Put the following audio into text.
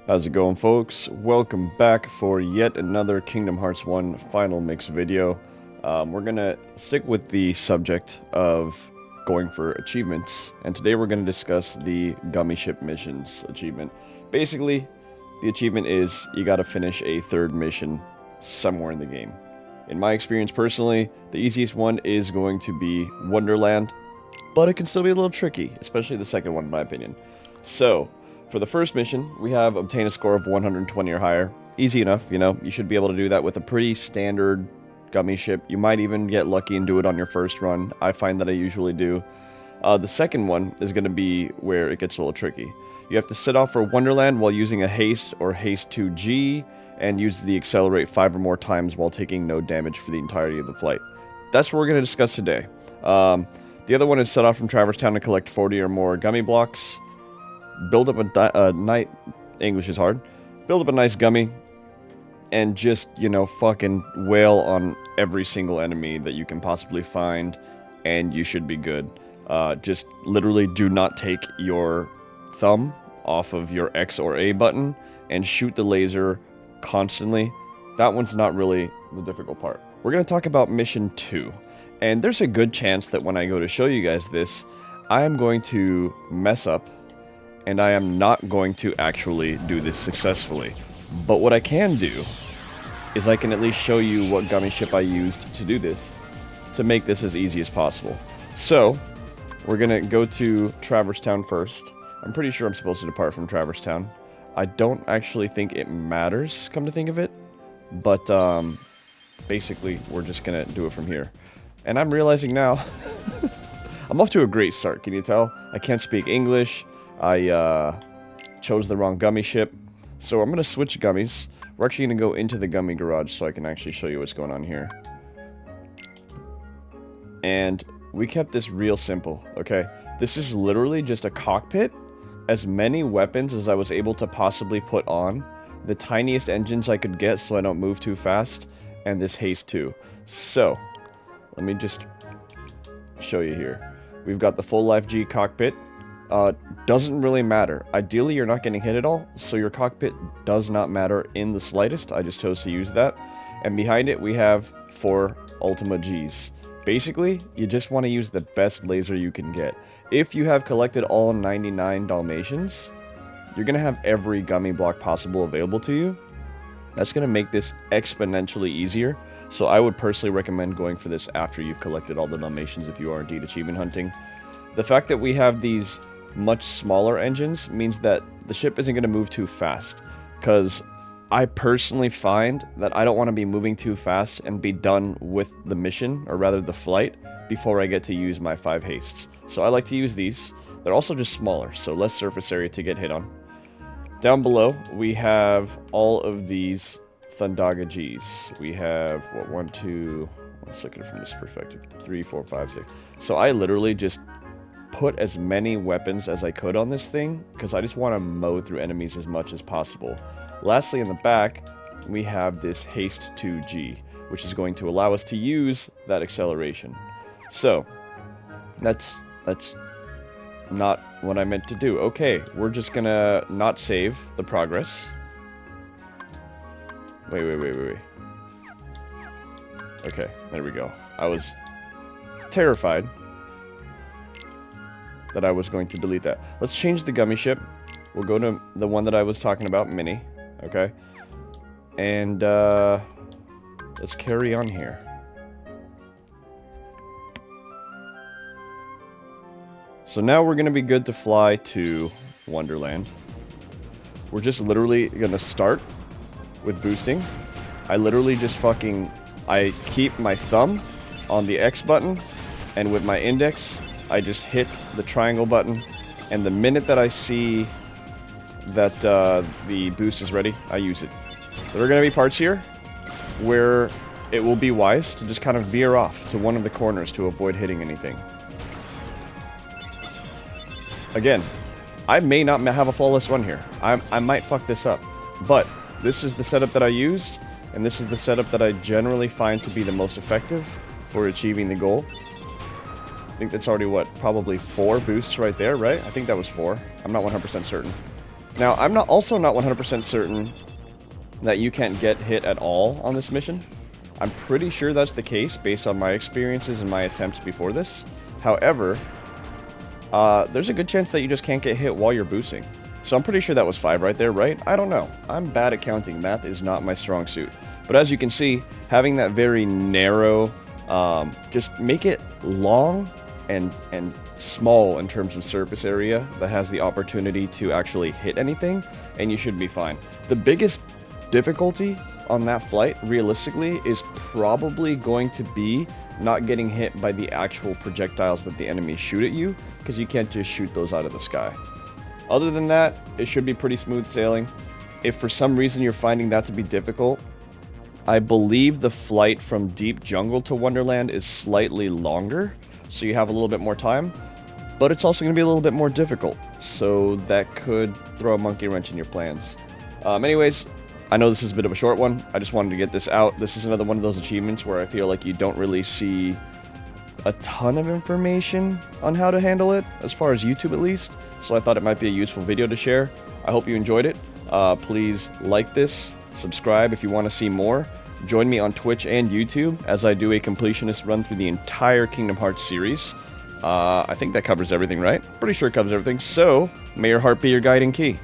How's it going, folks? Welcome back for yet another Kingdom Hearts 1 Final Mix video. We're gonna stick with the subject of going for achievements, and today we're gonna discuss the Gummy Ship Missions achievement. Basically, the achievement is you gotta finish a third mission somewhere in the game. In my experience personally, the easiest one is going to be Wonderland, but it can still be a little tricky, especially the second one in my opinion. So, for the first mission, we have obtain a score of 120 or higher. Easy enough, you know, you should be able to do that with a pretty standard gummy ship. You might even get lucky and do it on your first run. I find that I usually do. The second one is going to be where it gets a little tricky. You have to set off for Wonderland while using a haste or haste 2G and use the accelerate 5 or more times while taking no damage for the entirety of the flight. That's what we're going to discuss today. The other one is set off from Traverse Town to collect 40 or more gummy blocks. Build up English is hard. Build up a nice gummy, and just, you know, fucking wail on every single enemy that you can possibly find, and you should be good. Just literally do not take your thumb off of your X or A button, and shoot the laser constantly. That one's not really the difficult part. We're going to talk about Mission 2, and there's a good chance that when I go to show you guys this, I am going to mess up, and I am not going to actually do this successfully. But what I can do is I can at least show you what gummy ship I used to do this, to make this as easy as possible. So, we're gonna go to Traverse Town first. I'm pretty sure I'm supposed to depart from Traverse Town. I don't actually think it matters, come to think of it. But, basically, we're just gonna do it from here. And I'm realizing now, I'm off to a great start, can you tell? I can't speak English. I chose the wrong gummy ship, so I'm going to switch gummies. We're actually going to go into the gummy garage so I can actually show you what's going on here. And we kept this real simple, okay? This is literally just a cockpit, as many weapons as I was able to possibly put on, the tiniest engines I could get so I don't move too fast, and this haste 2. So, let me just show you here. We've got the full life G cockpit. Doesn't really matter. Ideally, you're not getting hit at all, so your cockpit does not matter in the slightest. I just chose to use that. And behind it, we have 4 Ultima Gs. Basically, you just want to use the best laser you can get. If you have collected all 99 Dalmatians, you're going to have every gummy block possible available to you. That's going to make this exponentially easier. So I would personally recommend going for this after you've collected all the Dalmatians if you are indeed achievement hunting. The fact that we have these much smaller engines means that the ship isn't going to move too fast, because I personally find that I don't want to be moving too fast and be done with the mission, or rather the flight, before I get to use my 5 hastes. So I like to use these. They're also just smaller, so less surface area to get hit on. Down below, we have all of these Thundaga Gs. We have, what, 1, 2, let's look at it from this perspective, 3, 4, 5, 6. So I literally just put as many weapons as I could on this thing, because I just want to mow through enemies as much as possible. Lastly, in the back, we have this haste 2G, which is going to allow us to use that acceleration. So, that's not what I meant to do. Okay, we're just gonna not save the progress. Wait. Okay, there we go. I was terrified that I was going to delete that. Let's change the gummy ship. We'll go to the one that I was talking about, Mini. Okay? And, let's carry on here. So now we're going to be good to fly to Wonderland. We're just literally going to start with boosting. I literally just I keep my thumb on the X button, and with my index, I just hit the triangle button, and the minute that I see that the boost is ready, I use it. There are going to be parts here where it will be wise to just kind of veer off to one of the corners to avoid hitting anything. Again, I may not have a flawless run here. I might fuck this up, but this is the setup that I used, and this is the setup that I generally find to be the most effective for achieving the goal. I think that's already, what, probably 4 boosts right there, right? I think that was 4. I'm not 100% certain. Now, I'm also not 100% certain that you can't get hit at all on this mission. I'm pretty sure that's the case based on my experiences and my attempts before this. However, there's a good chance that you just can't get hit while you're boosting. So I'm pretty sure that was 5 right there, right? I don't know. I'm bad at counting. Math is not my strong suit. But as you can see, having that very narrow, just make it long and small in terms of surface area that has the opportunity to actually hit anything, and you should be fine. The biggest difficulty on that flight, realistically, is probably going to be not getting hit by the actual projectiles that the enemies shoot at you, because you can't just shoot those out of the sky. Other than that, it should be pretty smooth sailing. If for some reason you're finding that to be difficult, I believe the flight from Deep Jungle to Wonderland is slightly longer, so you have a little bit more time, but it's also going to be a little bit more difficult, so that could throw a monkey wrench in your plans. Anyways, I know this is a bit of a short one. I just wanted to get this out. This is another one of those achievements where I feel like you don't really see a ton of information on how to handle it, as far as YouTube at least, so I thought it might be a useful video to share. I hope you enjoyed it. Please like this, subscribe if you want to see more. Join me on Twitch and YouTube as I do a completionist run through the entire Kingdom Hearts series. I think that covers everything, right? Pretty sure it covers everything, so may your heart be your guiding key.